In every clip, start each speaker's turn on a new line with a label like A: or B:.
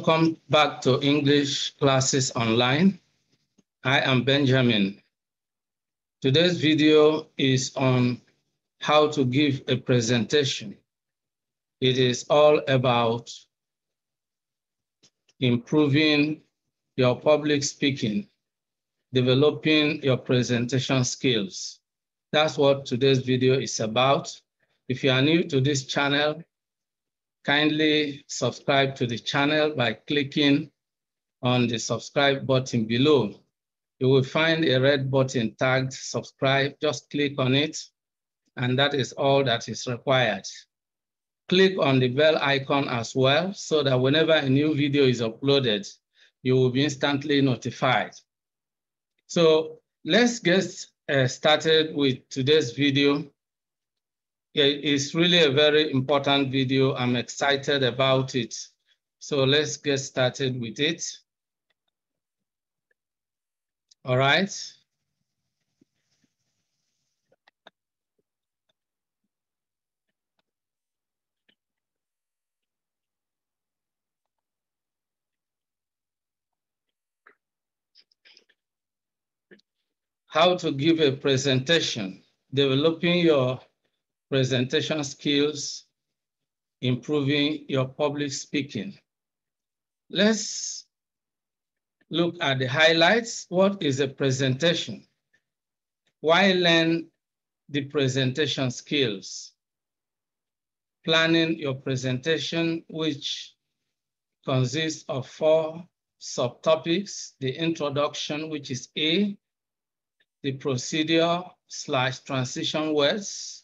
A: Welcome back to English Classes Online. I am Benjamin. Today's video is on how to give a presentation. It is all about improving your public speaking, developing your presentation skills. That's what today's video is about. If you are new to this channel, kindly subscribe to the channel by clicking on the subscribe button below. You will find a red button tagged subscribe. Just click on it, and that is all that is required. Click on the bell icon as well, so that whenever a new video is uploaded, you will be instantly notified. So let's get started with today's video. It's really a very important video. I'm excited about it. So let's get started with it. All right. How to give a presentation, developing your presentation skills, improving your public speaking. Let's look at the highlights. What is a presentation? Why learn the presentation skills? Planning your presentation, which consists of 4 subtopics: the introduction, which is A, the procedure/transition words,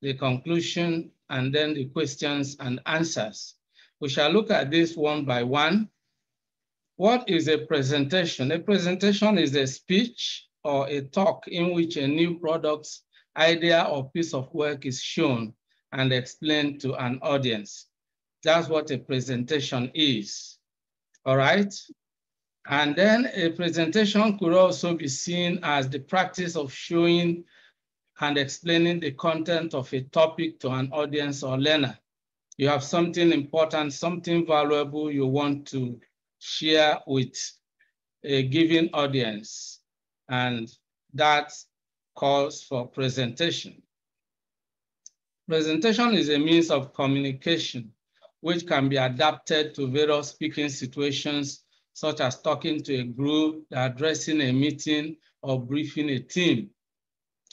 A: the conclusion, and then the questions and answers. We shall look at this one by one. What is a presentation? A presentation is a speech or a talk in which a new product, idea, or piece of work is shown and explained to an audience. That's what a presentation is, all right? And then a presentation could also be seen as the practice of showing and explaining the content of a topic to an audience or learner. You have something important, something valuable you want to share with a given audience, and that calls for presentation. Presentation is a means of communication which can be adapted to various speaking situations, such as talking to a group, addressing a meeting, or briefing a team.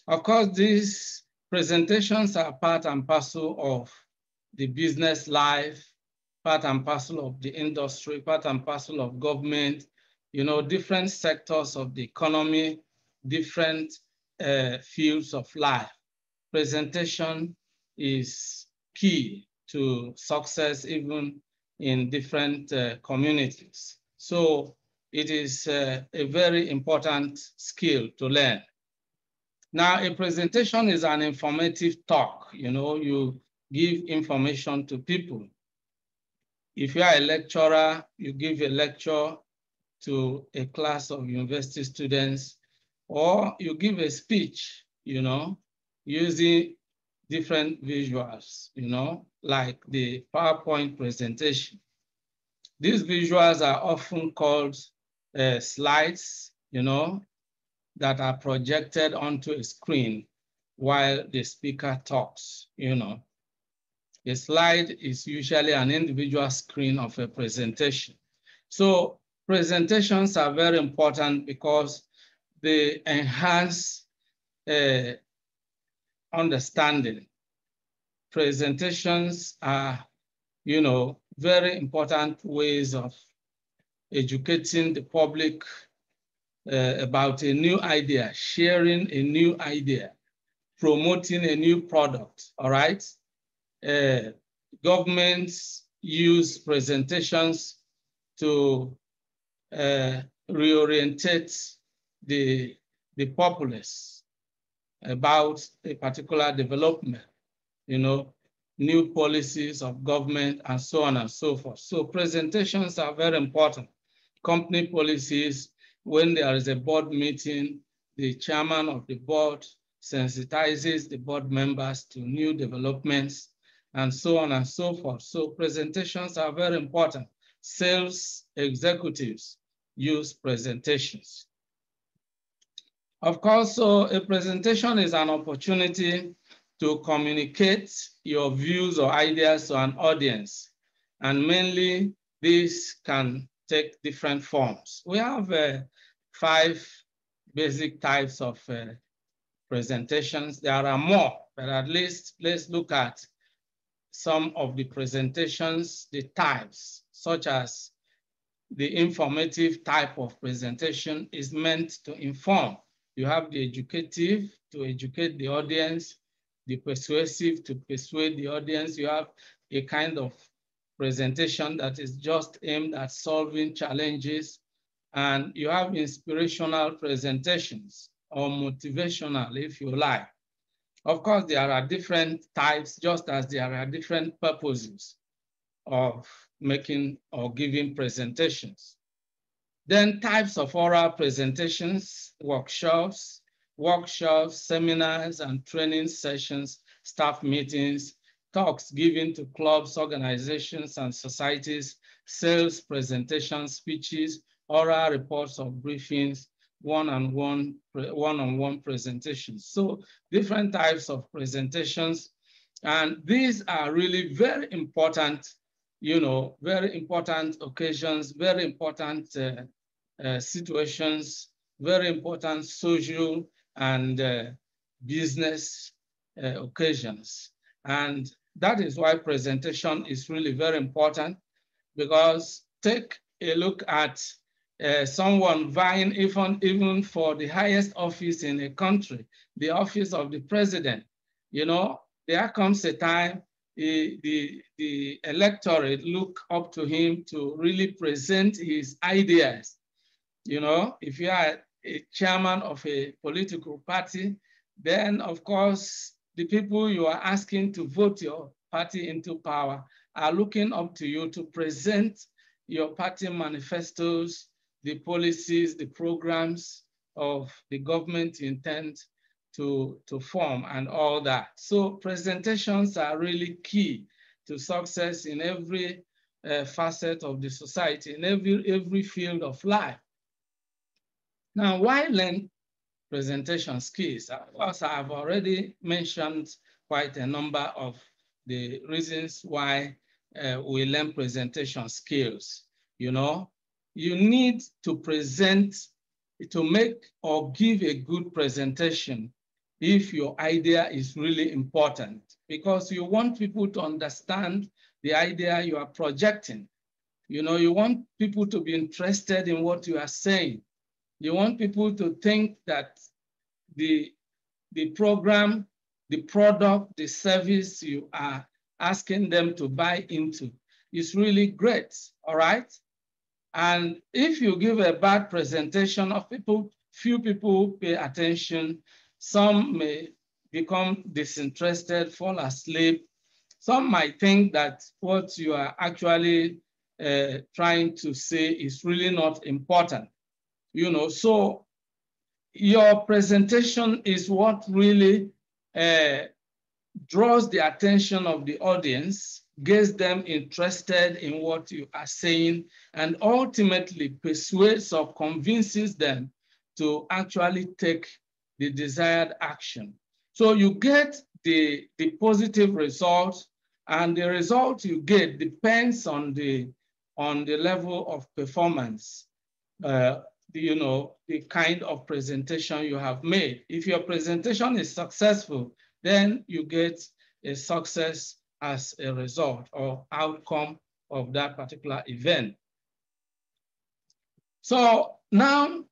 A: Of course, these presentations are part and parcel of the business life, part and parcel of the industry, part and parcel of government, different sectors of the economy, different fields of life. Presentation is key to success, even in different communities. So it is a very important skill to learn. Now, a presentation is an informative talk. You give information to people. If you are a lecturer, you give a lecture to a class of university students, or you give a speech, using different visuals, like the PowerPoint presentation. These visuals are often called slides, that are projected onto a screen while the speaker talks, A slide is usually an individual screen of a presentation. So presentations are very important because they enhance understanding. Presentations are, very important ways of educating the public about a new idea, sharing a new idea, promoting a new product, all right? Governments use presentations to reorientate the populace about a particular development, new policies of government, and so on and so forth. So presentations are very important. Company policies, when there is a board meeting, the chairman of the board sensitizes the board members to new developments, and so on and so forth. So presentations are very important. sales executives use presentations. Of course, so a presentation is an opportunity to communicate your views or ideas to an audience. And mainly, this can take different forms. We have 5 basic types of presentations. There are more, but at least let's look at some of the presentations, the types, such as the informative type of presentation is meant to inform. You have the educative to educate the audience, the persuasive to persuade the audience. You have a kind of presentation that is just aimed at solving challenges. And you have inspirational presentations or motivational, if you like. Of course, there are different types, just as there are different purposes of making or giving presentations. Then types of oral presentations, workshops, seminars and training sessions, staff meetings, talks given to clubs, organizations, and societies, sales presentations, speeches, oral reports of briefings, one-on-one presentations. So different types of presentations. And these are really very important, very important occasions, very important situations, very important social and business occasions. And that is why presentation is really very important, because take a look at someone vying even for the highest office in a country, the office of the president. There comes a time the electorate look up to him to really present his ideas. If you are a chairman of a political party, then of course, the people you are asking to vote your party into power are looking up to you to present your party manifestos, the policies, the programs of the government you intend to form and all that. So presentations are really key to success in every facet of the society, in every field of life. Now, why learn presentation skills? Of course, I've already mentioned quite a number of the reasons why we learn presentation skills. You need to present, to make or give a good presentation if your idea is really important, because you want people to understand the idea you are projecting. You want people to be interested in what you are saying. You want people to think that the program, the product, the service you are asking them to buy into is really great, all right? And if you give a bad presentation of people, few people pay attention, some may become disinterested, fall asleep. Some might think that what you are actually trying to say is really not important. So your presentation is what really draws the attention of the audience, gets them interested in what you are saying, and ultimately persuades or convinces them to actually take the desired action. So you get the positive result, and the result you get depends on the level of performance, the kind of presentation you have made. If your presentation is successful, then you get a success as a result or outcome of that particular event. So now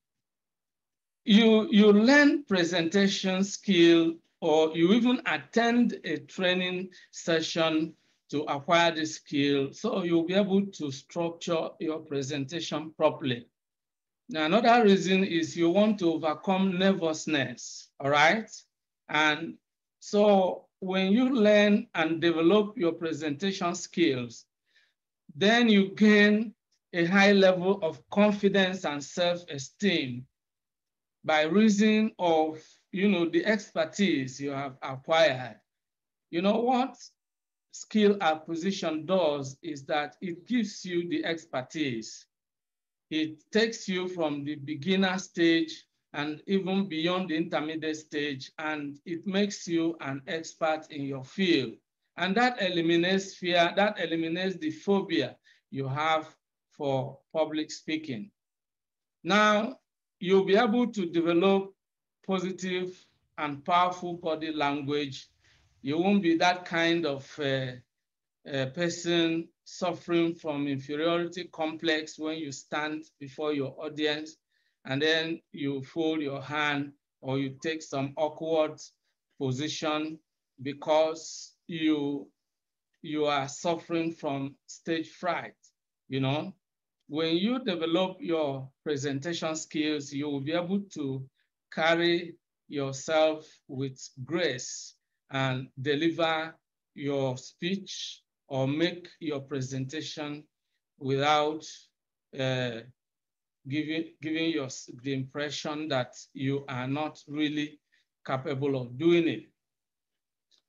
A: you learn presentation skill, or you even attend a training session to acquire the skill, so you'll be able to structure your presentation properly. Now, another reason is you want to overcome nervousness, all right? And so when you learn and develop your presentation skills, then you gain a high level of confidence and self-esteem by reason of, the expertise you have acquired. You know what? skill acquisition does is that it gives you the expertise. It takes you from the beginner stage and even beyond the intermediate stage, and it makes you an expert in your field. And that eliminates fear, that eliminates the phobia you have for public speaking. Now, you'll be able to develop positive and powerful body language. You won't be that kind of person suffering from inferiority complex when you stand before your audience and then you fold your hand or you take some awkward position because you are suffering from stage fright. You know, when you develop your presentation skills, you will be able to carry yourself with grace and deliver your speech or make your presentation without giving you the impression that you are not really capable of doing it.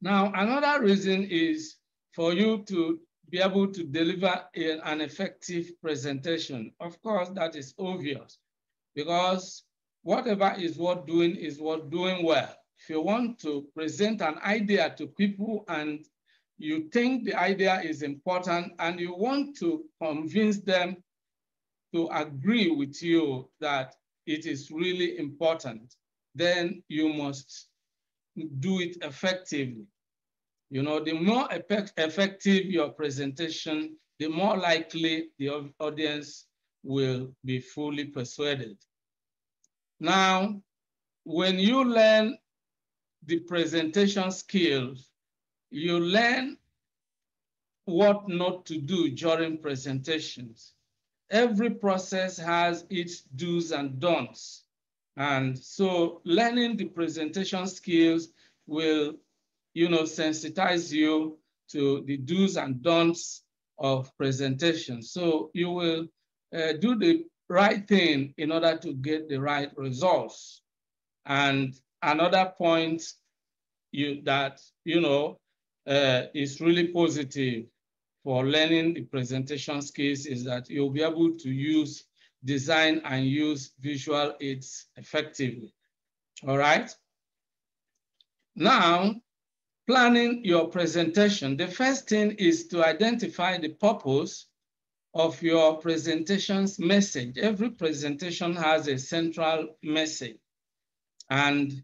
A: Now, another reason is for you to be able to deliver an effective presentation. Of course, that is obvious because whatever is worth doing well. If you want to present an idea to people and you think the idea is important and you want to convince them to agree with you that it is really important, then you must do it effectively. You know, the more effective your presentation, the more likely the audience will be fully persuaded. Now, when you learn the presentation skills, you learn what not to do during presentations. Every process has its do's and don'ts. And so learning the presentation skills will, sensitize you to the do's and don'ts of presentation. So you will do the right thing in order to get the right results. And another point that is really positive for learning the presentation skills is that you'll be able to design and use visual aids effectively. All right. Now, planning your presentation. The first thing is to identify the purpose of your presentation's message. Every presentation has a central message. And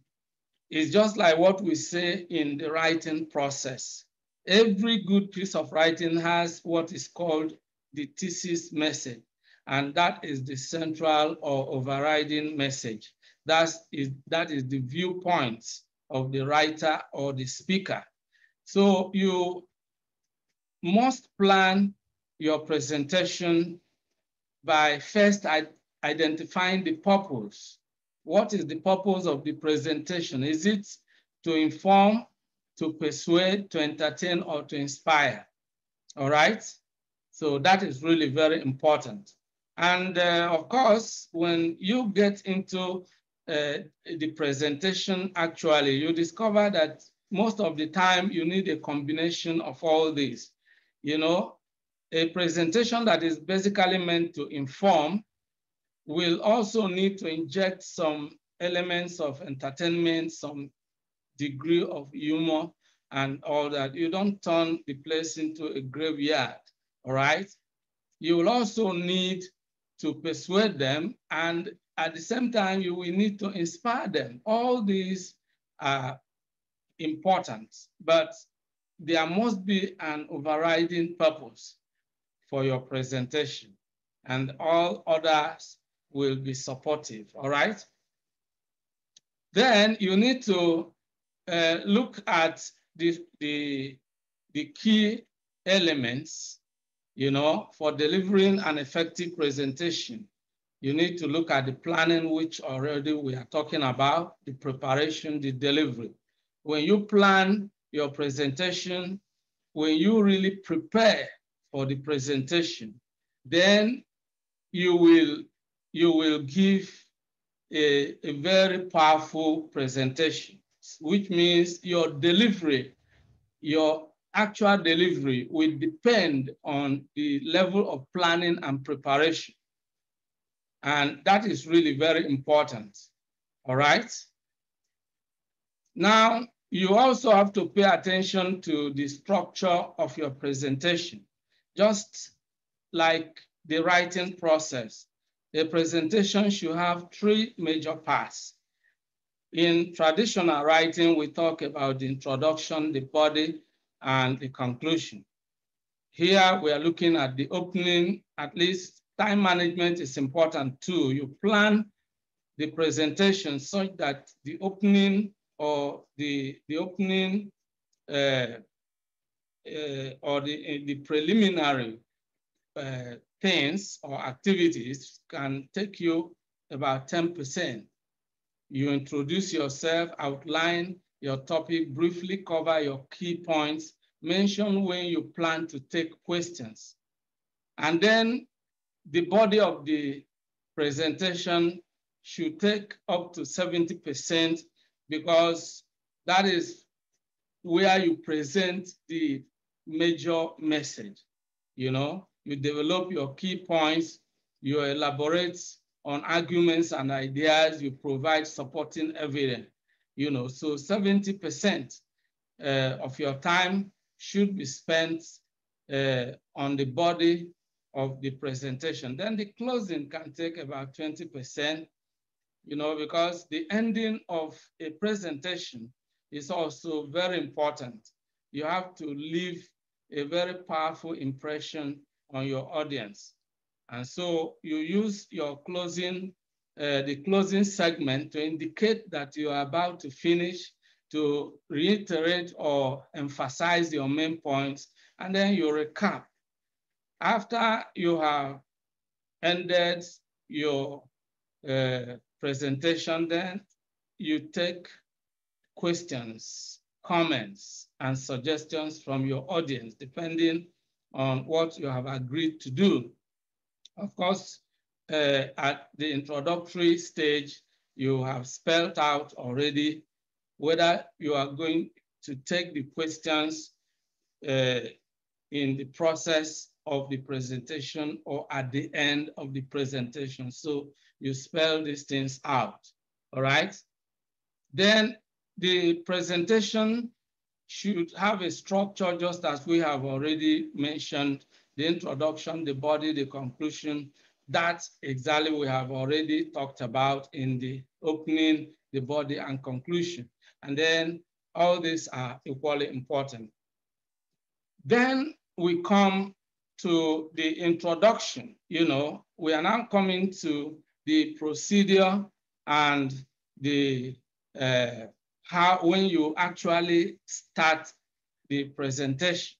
A: it's just like what we say in the writing process. Every good piece of writing has what is called the thesis message. And that is the central or overriding message. That is the viewpoint of the writer or the speaker. So you must plan your presentation by first identifying the purpose. What is the purpose of the presentation? Is it to inform, to persuade, to entertain, or to inspire? All right? So that is really very important. And of course, when you get into the presentation, actually, you discover that most of the time you need a combination of all these. You know, a presentation that is basically meant to inform will also need to inject some elements of entertainment, some degree of humor and all that. You don't turn the place into a graveyard, all right? You will also need to persuade them, and at the same time, you will need to inspire them. All these are important, but there must be an overriding purpose for your presentation, and all others will be supportive, all right? Then you need to look at the key elements, for delivering an effective presentation. You need to look at the planning, which already we are talking about, the preparation, the delivery. When you plan your presentation, when you really prepare for the presentation, then you will give a very powerful presentation, which means your delivery, your actual delivery will depend on the level of planning and preparation. And that is really very important, all right? Now, you also have to pay attention to the structure of your presentation. Just like the writing process, the presentation should have 3 major parts. In traditional writing, we talk about the introduction, the body, and the conclusion. Here, we are looking at the opening. At least time management is important too. You plan the presentation such that the opening or the opening or the preliminary things or activities can take you about 10%. You introduce yourself, outline your topic, briefly cover your key points, mention when you plan to take questions. And then the body of the presentation should take up to 70% because that is where you present the major message. You know, you develop your key points, you elaborate on arguments and ideas, you provide supporting evidence. You know, so 70% of your time should be spent on the body of the presentation. Then the closing can take about 20%, you know, because the ending of a presentation is also very important. You have to leave a very powerful impression on your audience. And so you use your closing, the closing segment to indicate that you are about to finish, to reiterate or emphasize your main points, and then you recap. After you have ended your presentation, then you take questions, comments, and suggestions from your audience, depending on what you have agreed to do. Of course, at the introductory stage, you have spelled out already whether you are going to take the questions in the process of the presentation or at the end of the presentation. So you spell these things out, all right? Then the presentation should have a structure just as we have already mentioned, the introduction, the body, the conclusion. That's exactly we have already talked about in the opening, the body, and conclusion. And then all these are equally important. Then we come to the introduction. You know, we are now coming to the procedure and the how when you actually start the presentation.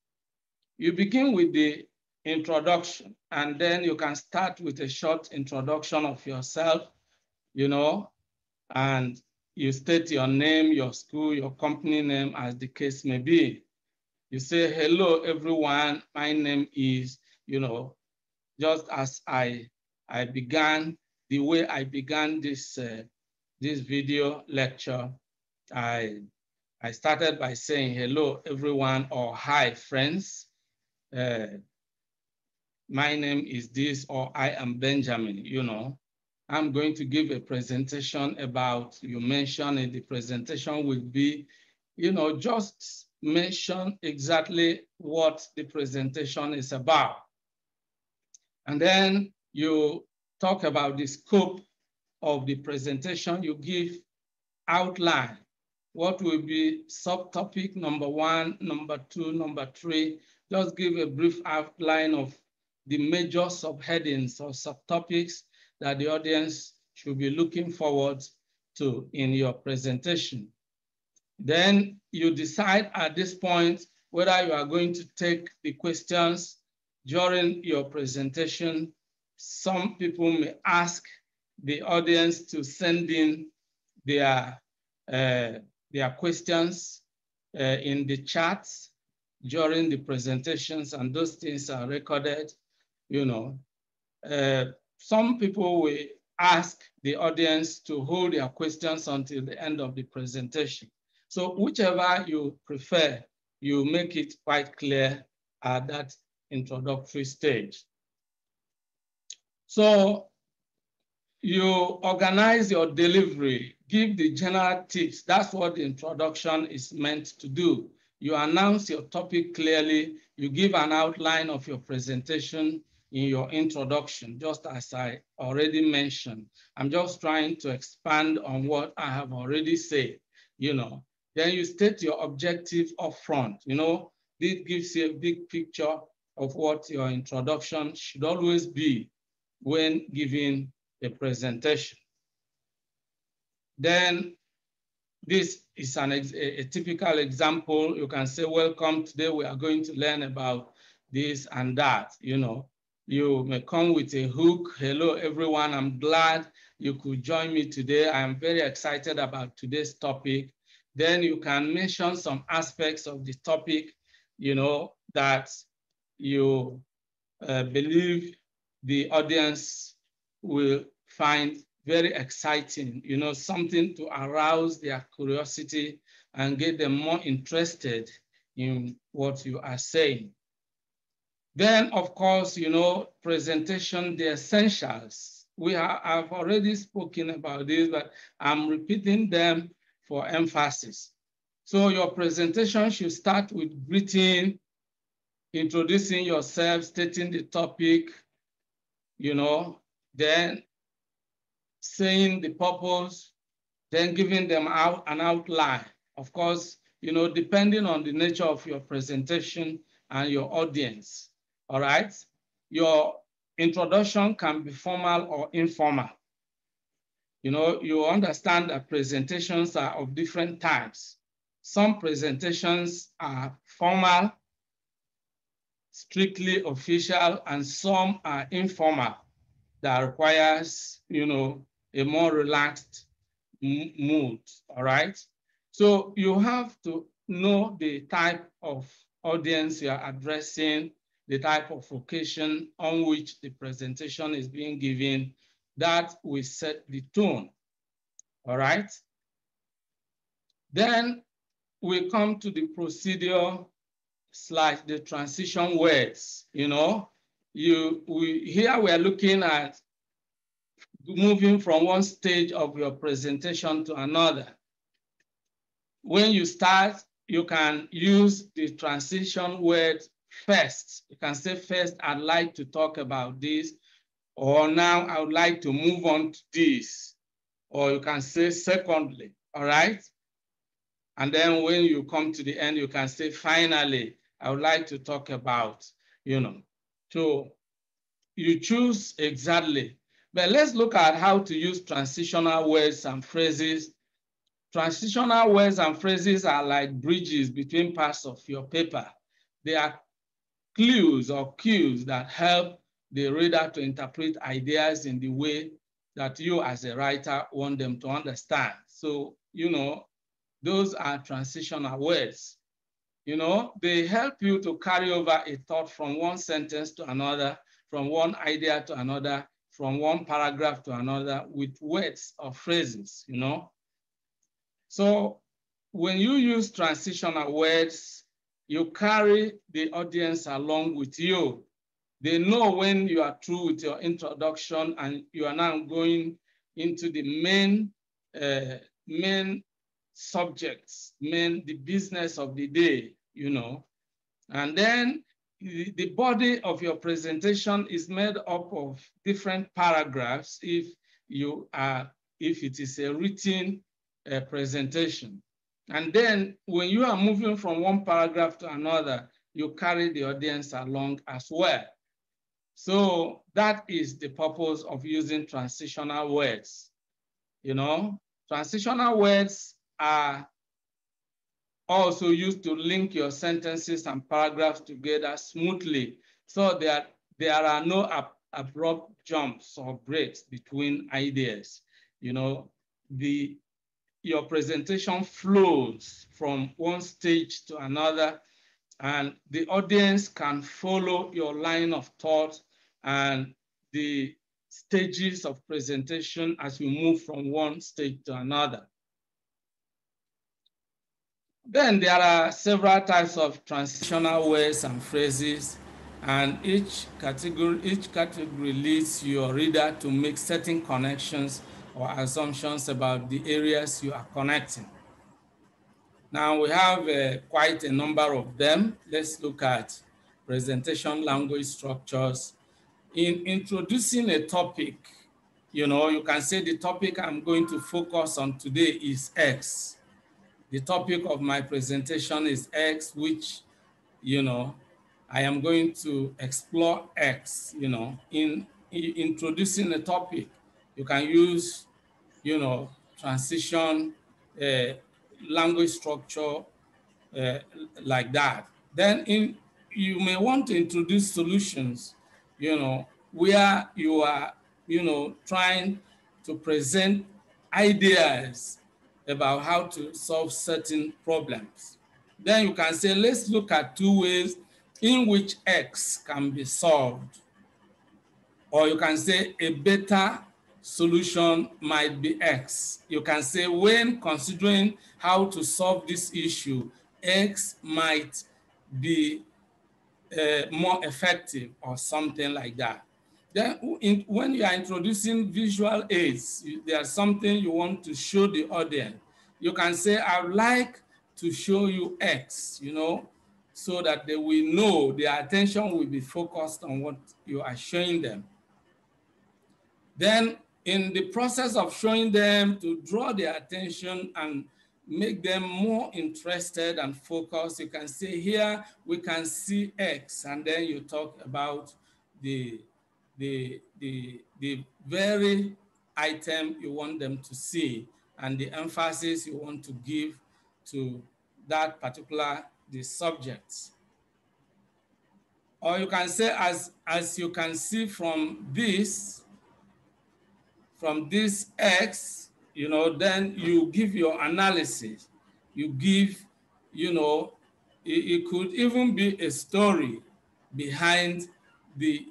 A: You begin with the introduction, and then you can start with a short introduction of yourself, you know, and you state your name, your school, your company name, as the case may be. You say, hello, everyone. My name is, you know, just as I began, the way I began this, this video lecture, I started by saying, hello, everyone, or hi, friends. My name is this, or I am Benjamin, you know. I'm going to give a presentation about, you mentioned in the presentation will be, you know, just mention exactly what the presentation is about. And then you talk about the scope of the presentation. You give outline. What will be subtopic number 1, number 2, number 3. Just give a brief outline of the major subheadings or subtopics that the audience should be looking forward to in your presentation. Then you decide at this point whether you are going to take the questions during your presentation. Some people may ask the audience to send in their questions in the chats during the presentations, and those things are recorded, you know. Some people will ask the audience to hold their questions until the end of the presentation. So whichever you prefer, you make it quite clear at that introductory stage. So you organize your delivery, give the general tips. That's what the introduction is meant to do. You announce your topic clearly, you give an outline of your presentation in your introduction, just as I already mentioned. I'm just trying to expand on what I have already said, Then you state your objective up front, This gives you a big picture of what your introduction should always be when giving a presentation. Then this is a typical example. You can say, welcome, today we are going to learn about this and that, You may come with a hook. Hello, everyone. I'm glad you could join me today. I am very excited about today's topic. Then you can mention some aspects of the topic, that you believe the audience will find very exciting, something to arouse their curiosity and get them more interested in what you are saying. Then, of course, presentation, the essentials. I've already spoken about this, but I'm repeating them for emphasis. So your presentation should start with greeting, introducing yourself, stating the topic, then saying the purpose, then giving them out an outline. Of course, depending on the nature of your presentation and your audience, all right? Your introduction can be formal or informal. You understand that presentations are of different types. Some presentations are formal, strictly official, and some are informal that requires, a more relaxed mood, all right? So you have to know the type of audience you are addressing, the type of occasion on which the presentation is being given. That will set the tone, all right? Then we come to the procedure / the transition words, Here we are looking at moving from one stage of your presentation to another. When you start, you can use the transition word first. You can say first, I'd like to talk about this, or now I would like to move on to this, or you can say secondly, all right? And then when you come to the end, you can say finally, I would like to talk about, So you choose exactly. But let's look at how to use transitional words and phrases. Transitional words and phrases are like bridges between parts of your paper. They are clues or cues that help the reader to interpret ideas in the way that you as a writer want them to understand. So, those are transitional words. They help you to carry over a thought from one sentence to another, from one idea to another, from one paragraph to another with words or phrases, So when you use transitional words, you carry the audience along with you. They know when you are through with your introduction and you are now going into the main subjects, the business of the day, And then the body of your presentation is made up of different paragraphs if it is a written presentation. And then when you are moving from one paragraph to another, you carry the audience along as well. So that is the purpose of using transitional words. Transitional words are also used to link your sentences and paragraphs together smoothly. So there are no abrupt jumps or breaks between ideas. Your presentation flows from one stage to another, and the audience can follow your line of thought and the stages of presentation as you move from one stage to another. Then there are several types of transitional words and phrases, and each category leads your reader to make certain connections or assumptions about the areas you are connecting. Now we have quite a number of them. Let's look at presentation language structures. In introducing a topic, you can say the topic I'm going to focus on today is X. The topic of my presentation is X, which, I am going to explore X, in introducing a topic. You can use, transition, language structure, uh, like that. Then you may want to introduce solutions, where you are, trying to present ideas about how to solve certain problems. Then you can say, let's look at two ways in which X can be solved. Or you can say a better solution might be X. You can say when considering how to solve this issue, X might be more effective or something like that. Then when you are introducing visual aids, there's something you want to show the audience. You can say, I would like to show you X, so that they will know, their attention will be focused on what you are showing them. Then in the process of showing them, to draw their attention and make them more interested and focused, you can say, here we can see X, and then you talk about the very item you want them to see and the emphasis you want to give to that particular subject. Or you can say, as you can see from this X, then you give your analysis. You give, it could even be a story behind the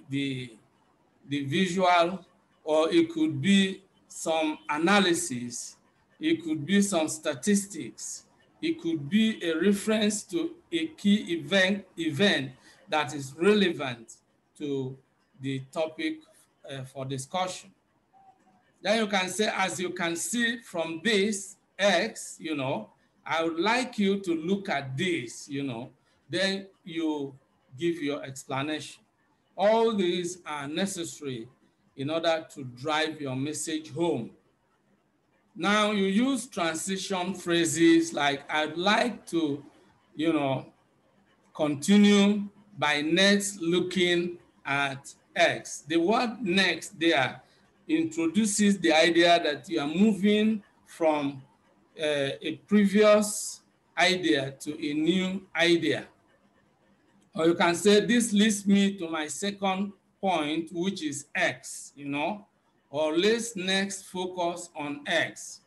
A: visual, or it could be some analysis. It could be some statistics. It could be a reference to a key event that is relevant to the topic for discussion. Then you can say, as you can see from this X, I would like you to look at this, then you give your explanation. All these are necessary in order to drive your message home. Now you use transition phrases like, I'd like to, continue by next looking at X. The word next there introduces the idea that you are moving from a previous idea to a new idea. Or you can say, this leads me to my second point, which is X, or let's next focus on X.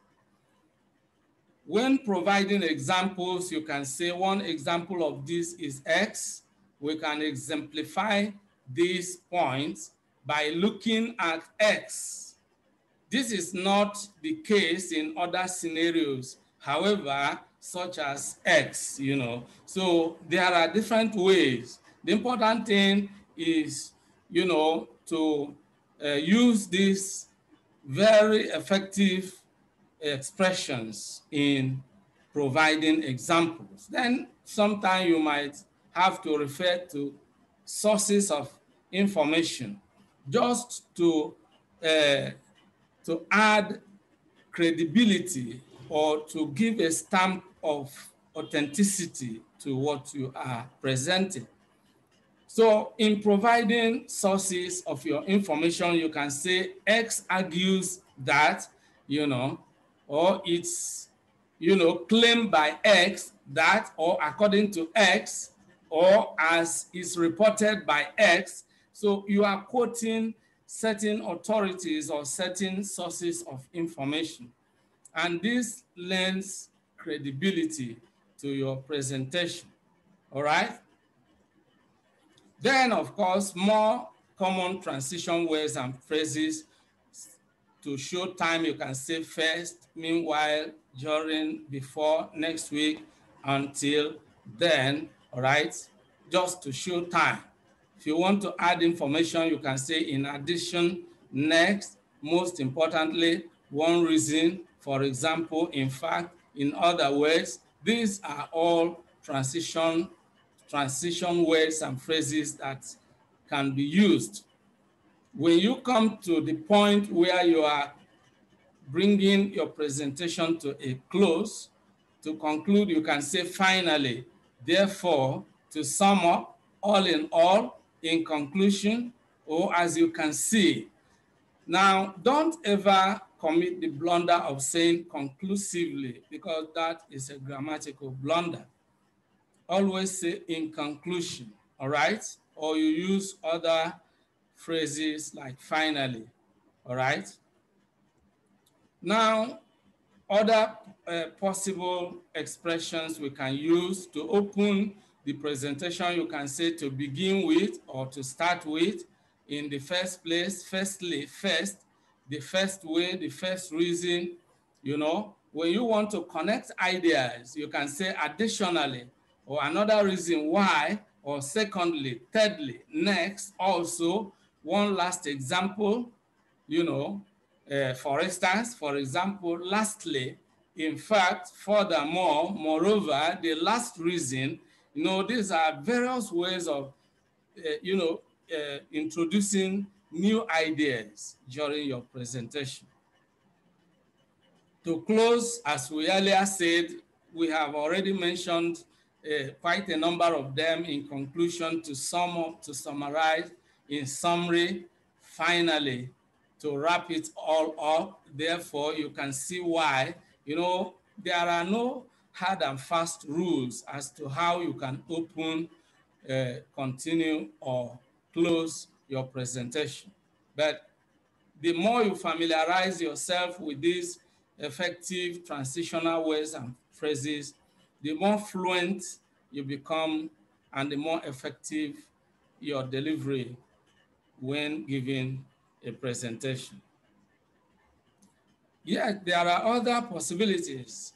A: When providing examples, you can say one example of this is X. We can exemplify these points by looking at X. This is not the case in other scenarios, however, such as X, So there are different ways. The important thing is, to use these very effective expressions in providing examples. Then sometimes you might have to refer to sources of information just to add credibility or to give a stamp of authenticity to what you are presenting. So in providing sources of your information, you can say X argues that, or it's, claimed by X that, or according to X, or as is reported by X. So you are quoting certain authorities or certain sources of information. And this lends credibility to your presentation, all right? Then, of course, more common transition words and phrases. To show time, you can say first, meanwhile, during, before, next week, until then, all right, just to show time. If you want to add information, you can say in addition, next, most importantly, one reason, for example, in fact, in other words. These are all transition words and phrases that can be used. When you come to the point where you are bringing your presentation to a close, to conclude, you can say finally, therefore, to sum up, all in all, in conclusion, or as you can see. Now, don't ever commit the blunder of saying conclusively, because that is a grammatical blunder. Always say in conclusion, all right? Or you use other phrases like finally, all right? Now, other possible expressions we can use to open the presentation, you can say to begin with or to start with, in the first place, firstly, first, the first way, the first reason. You know, when you want to connect ideas, you can say additionally, or another reason why, or secondly, thirdly, next, also. One last example, you know, for instance, for example, lastly, in fact, furthermore, moreover, the last reason. You know, these are various ways of, introducing new ideas during your presentation. To close, as we earlier said, we have already mentioned quite a number of them. In conclusion, to sum up, to summarize, in summary, finally, to wrap it all up. Therefore, you can see why, you know, there are no hard and fast rules as to how you can open, continue, or close your presentation. But the more you familiarize yourself with these effective transitional words and phrases, the more fluent you become and the more effective your delivery when giving a presentation. Yet there are other possibilities,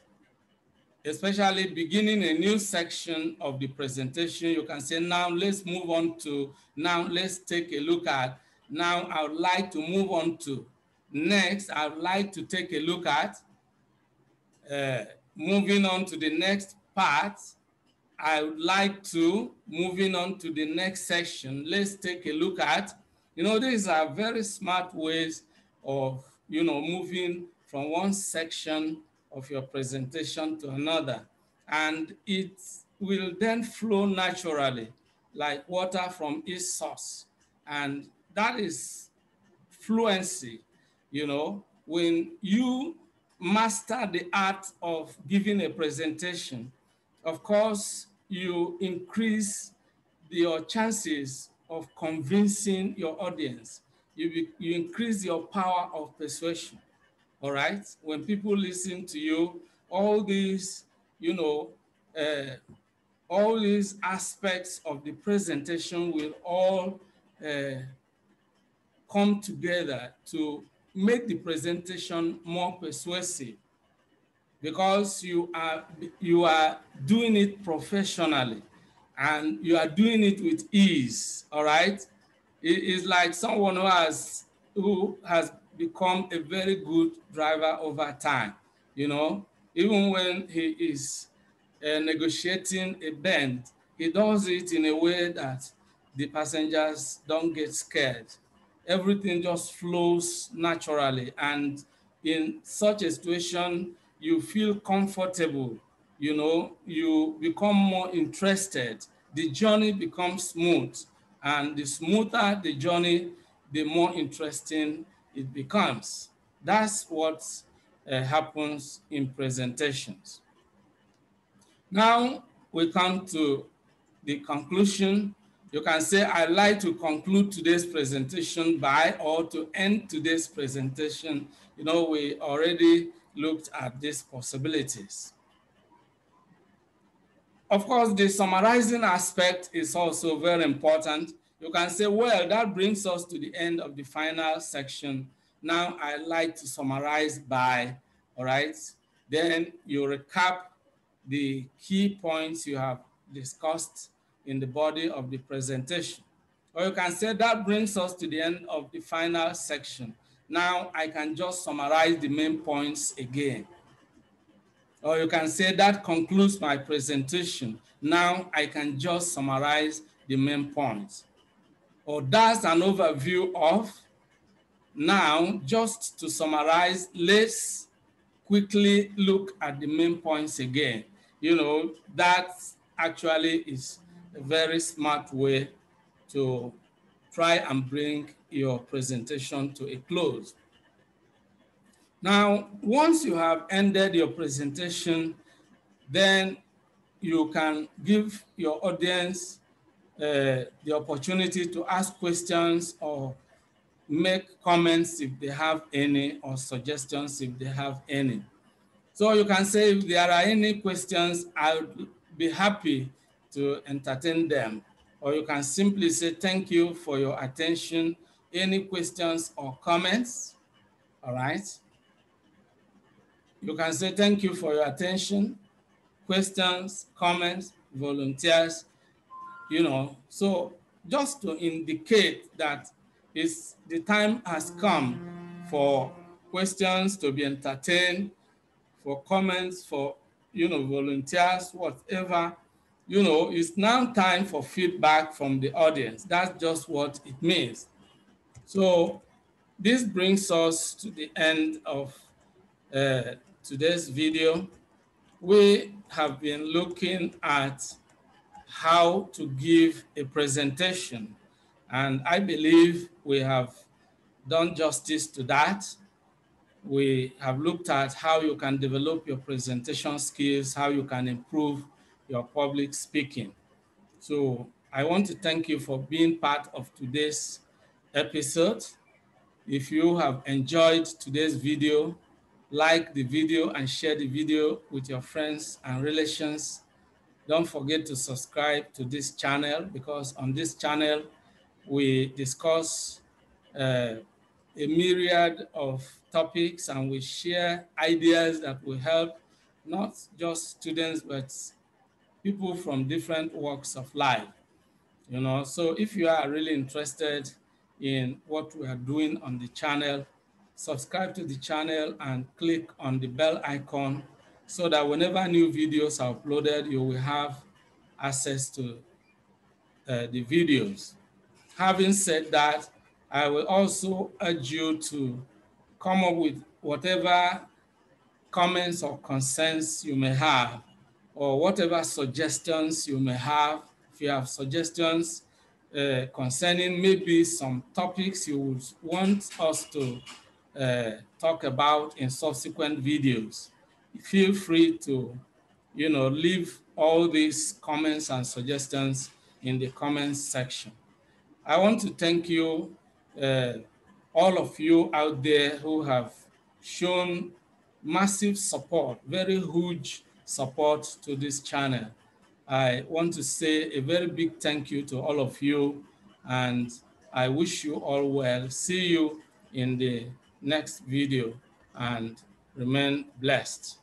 A: especially beginning a new section of the presentation. You can say, now let's move on to, now let's take a look at, now I would like to move on to, next I would like to take a look at, moving on to the next part, I would like to, moving on to the next section, let's take a look at. You know, these are very smart ways of, you know, moving from one section of your presentation to another. And it will then flow naturally, like water from its source. And that is fluency. You know, when you master the art of giving a presentation, of course, you increase your chances of convincing your audience. You increase your power of persuasion, all right? When people listen to you, all these, you know, all these aspects of the presentation will all come together to make the presentation more persuasive, because you are doing it professionally and you are doing it with ease, all right? It is like someone who has become a very good driver over time, you know, even when he is negotiating a bend, he does it in a way that the passengers don't get scared. Everything just flows naturally, and in such a situation, you feel comfortable, you know, you become more interested, the journey becomes smooth, and the smoother the journey, the more interesting it becomes. That's what happens in presentations. Now we come to the conclusion. You can say, I'd like to conclude today's presentation by, or to end today's presentation. You know, we already looked at these possibilities. Of course, the summarizing aspect is also very important. You can say, well, that brings us to the end of the final section. Now I'd like to summarize by, all right? Then you recap the key points you have discussed in the body of the presentation. Or you can say that brings us to the end of the final section. Now I can just summarize the main points again. Or you can say that concludes my presentation. Now I can just summarize the main points. Or that's an overview of. Now, just to summarize, let's quickly look at the main points again. That actually is a very smart way to try and bring your presentation to a close. Now, once you have ended your presentation, then you can give your audience the opportunity to ask questions or make comments if they have any, or suggestions if they have any. So you can say if there are any questions, I would be happy to entertain them. Or you can simply say thank you for your attention. Any questions or comments? All right. You can say thank you for your attention, questions, comments, volunteers, So just to indicate that the time has come for questions to be entertained, for comments, for, volunteers, whatever, it's now time for feedback from the audience. That's just what it means. So this brings us to the end of today's video. We have been looking at how to give a presentation, and I believe we have done justice to that. We have looked at how you can develop your presentation skills, how you can improve your public speaking. So I want to thank you for being part of today's episode. If you have enjoyed today's video, like the video and share the video with your friends and relations. Don't forget to subscribe to this channel, because on this channel, we discuss a myriad of topics, and we share ideas that will help not just students, but people from different walks of life. So if you are really interested in what we are doing on the channel, subscribe to the channel and click on the bell icon so that whenever new videos are uploaded, you will have access to the videos. Having said that, I will also urge you to come up with whatever comments or concerns you may have, or whatever suggestions you may have. If you have suggestions concerning maybe some topics you would want us to talk about in subsequent videos, feel free to leave all these comments and suggestions in the comments section. I want to thank you, all of you out there who have shown massive support, very huge support to this channel. I want to say a very big thank you to all of you, and I wish you all well. See you in the next video, and remain blessed.